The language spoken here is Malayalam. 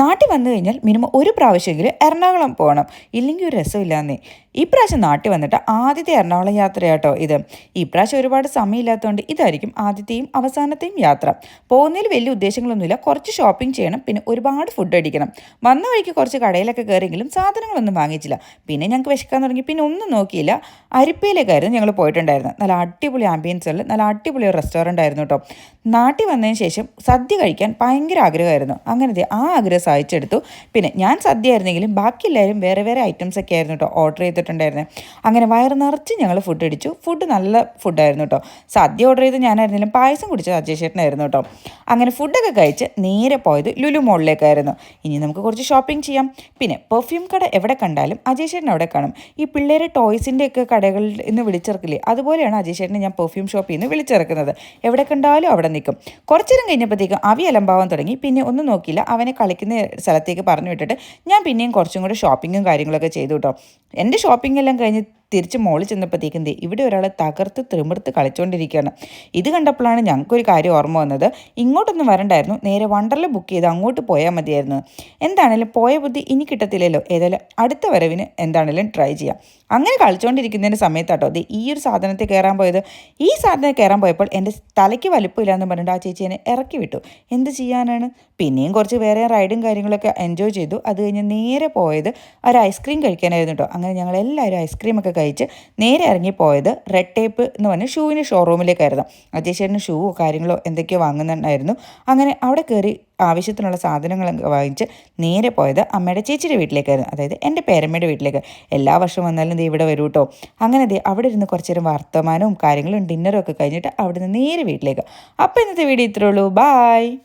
നാട്ടിൽ വന്നു കഴിഞ്ഞാൽ മിനിമം ഒരു പ്രാവശ്യമെങ്കിലും എറണാകുളം പോകണം, ഇല്ലെങ്കിൽ ഒരു രസമില്ലാന്നേ. ഈ പ്രാവശ്യം നാട്ടിൽ വന്നിട്ട് ആദ്യത്തെ എറണാകുളം യാത്രയാട്ടോ ഇത്. ഈ പ്രാവശ്യം ഒരുപാട് സമയമില്ലാത്തതുകൊണ്ട് ഇതായിരിക്കും ആദ്യത്തെയും അവസാനത്തെയും യാത്ര. പോകുന്നതിൽ വലിയ ഉദ്ദേശങ്ങളൊന്നുമില്ല, കുറച്ച് ഷോപ്പിംഗ് ചെയ്യണം, പിന്നെ ഒരുപാട് ഫുഡ് അടിക്കണം. വന്ന വഴിക്ക് കുറച്ച് കടയിലൊക്കെ കയറിയെങ്കിലും സാധനങ്ങളൊന്നും വാങ്ങിച്ചില്ല. പിന്നെ ഞങ്ങൾക്ക് വിശക്കാൻ തുടങ്ങി, പിന്നെ ഒന്നും നോക്കിയില്ല. അരിപ്പയിലേക്കായിരുന്നു ഞങ്ങൾ പോയിട്ടുണ്ടായിരുന്നത്. നല്ല അടിപൊളി ആംബിയൻസുള്ള നല്ല അടിപൊളി ഒരു റെസ്റ്റോറൻ്റ് ആയിരുന്നു കേട്ടോ. നാട്ടിൽ വന്നതിന് ശേഷം സദ്യ കഴിക്കാൻ ഭയങ്കര ആഗ്രഹമായിരുന്നു. അങ്ങനത്തെ ആ ആഗ്രഹം സഹായിച്ചെടുത്തു. പിന്നെ ഞാൻ സദ്യ ആയിരുന്നെങ്കിലും ബാക്കി എല്ലാവരും വേറെ വേറെ ഐറ്റംസ് ഒക്കെ ആയിരുന്നു കേട്ടോ ഓർഡർ ചെയ്തിട്ടുണ്ടായിരുന്നത്. അങ്ങനെ വയറ് നിറച്ച് ഞങ്ങൾ ഫുഡ് അടിച്ചു. ഫുഡ് നല്ല ഫുഡായിരുന്നു കേട്ടോ. സദ്യ ഓർഡർ ചെയ്ത് ഞാനായിരുന്നെങ്കിലും പായസം കുടിച്ചത് അജയ് ചേട്ടനായിരുന്നു കേട്ടോ. അങ്ങനെ ഫുഡൊക്കെ കഴിച്ച് നേരെ പോയത് ലുലു മോളിലേക്കായിരുന്നു. ഇനി നമുക്ക് കുറച്ച് ഷോപ്പിംഗ് ചെയ്യാം. പിന്നെ പെർഫ്യൂം കട എവിടെ കണ്ടാലും അജയ് ചേട്ടൻ അവിടെ കാണും. ഈ പിള്ളേരെ ടോയ്സിൻ്റെ ഒക്കെ കടകളിൽ നിന്ന് വിളിച്ചിറക്കില്ലേ, അതുപോലെയാണ് അജയ് ചേട്ടനെ ഞാൻ പെർഫ്യൂം ഷോപ്പിൽ നിന്ന് വിളിച്ചിറക്കുന്നത്. എവിടെ കണ്ടാലും അവിടെ നിൽക്കും. കുറച്ചു നേരം കഴിഞ്ഞപ്പോഴത്തേക്കും അവി അലമ്പാവാൻ തുടങ്ങി. പിന്നെ ഒന്നും നോക്കിയില്ല, അവനെ കളിക്കുന്ന സ്ഥലത്തേക്ക് പറഞ്ഞു വിട്ടിട്ട് ഞാൻ പിന്നെയും കുറച്ചും കൂടെ ഷോപ്പിങ്ങും കാര്യങ്ങളൊക്കെ ചെയ്തു കേട്ടോ. എൻ്റെ ഷോപ്പിംഗ് എല്ലാം കഴിഞ്ഞ് തിരിച്ച് മോളിൽ ചെന്നപ്പോഴത്തേക്കും ഇവിടെ ഒരാൾ തകർത്ത് തിമിർത്ത് കളിച്ചുകൊണ്ടിരിക്കുകയാണ്. ഇത് കണ്ടപ്പോഴാണ് ഞങ്ങൾക്കൊരു കാര്യം ഓർമ്മ വന്നത്. ഇങ്ങോട്ടൊന്നും വരണ്ടായിരുന്നു, നേരെ വണ്ടർല ബുക്ക് ചെയ്ത് അങ്ങോട്ട് പോയാൽ മതിയായിരുന്നു. എന്താണേലും പോയ ബുദ്ധി ഇനി കിട്ടത്തില്ലല്ലോ, ഏതായാലും അടുത്ത വരവിന് എന്താണേലും ട്രൈ ചെയ്യാം. അങ്ങനെ കളിച്ചുകൊണ്ടിരിക്കുന്നതിൻ്റെ സമയത്താട്ടോ അത് ഈ ഒരു സാധനത്തിൽ കയറാൻ പോയത്. ഈ സാധനം കയറാൻ പോയപ്പോൾ എൻ്റെ തലയ്ക്ക് വലുപ്പമില്ലാന്ന് പറഞ്ഞിട്ട് ആ ചേച്ചി എന്നെ ഇറക്കി വിട്ടു. എന്ത് ചെയ്യാനാണ്. പിന്നെയും കുറച്ച് വേറെ റൈഡും കാര്യങ്ങളൊക്കെ എൻജോയ് ചെയ്തു. അത് കഴിഞ്ഞ് നേരെ പോയത് ഒരു ഐസ്ക്രീം കഴിക്കാനായിരുന്നു കേട്ടോ. അങ്ങനെ ഞങ്ങളെല്ലാവരും ഐസ്ക്രീമൊക്കെ കഴിച്ച് നേരെ ഇറങ്ങിപ്പോയത് റെഡ് ടേപ്പ് എന്ന് പറഞ്ഞ ഷൂവിൻ്റെ ഷോറൂമിലേക്കായിരുന്നു. അജയ് ഷൂവോ കാര്യങ്ങളോ എന്തൊക്കെയോ വാങ്ങുന്നുണ്ടായിരുന്നു. അങ്ങനെ അവിടെ കയറി ആവശ്യത്തിനുള്ള സാധനങ്ങളൊക്കെ വാങ്ങിച്ച് നേരെ പോയത് അമ്മയുടെ ചേച്ചിയുടെ വീട്ടിലേക്കായിരുന്നു, അതായത് എൻ്റെ പേരമ്മയുടെ വീട്ടിലേക്ക്. എല്ലാ വർഷവും വന്നാലും ദേ ഇവിടെ വരൂ കേട്ടോ. അങ്ങനെ ദേ അവിടെ ഇരുന്ന് കുറച്ച് നേരം വർത്തമാനവും കാര്യങ്ങളും ഡിന്നറും ഒക്കെ കഴിഞ്ഞിട്ട് അവിടെ നിന്ന് നേരെ വീട്ടിലേക്ക്. അപ്പോൾ ഇന്നത്തെ വീഡിയോ ഇത്രേ ഉള്ളൂ. ബായ്.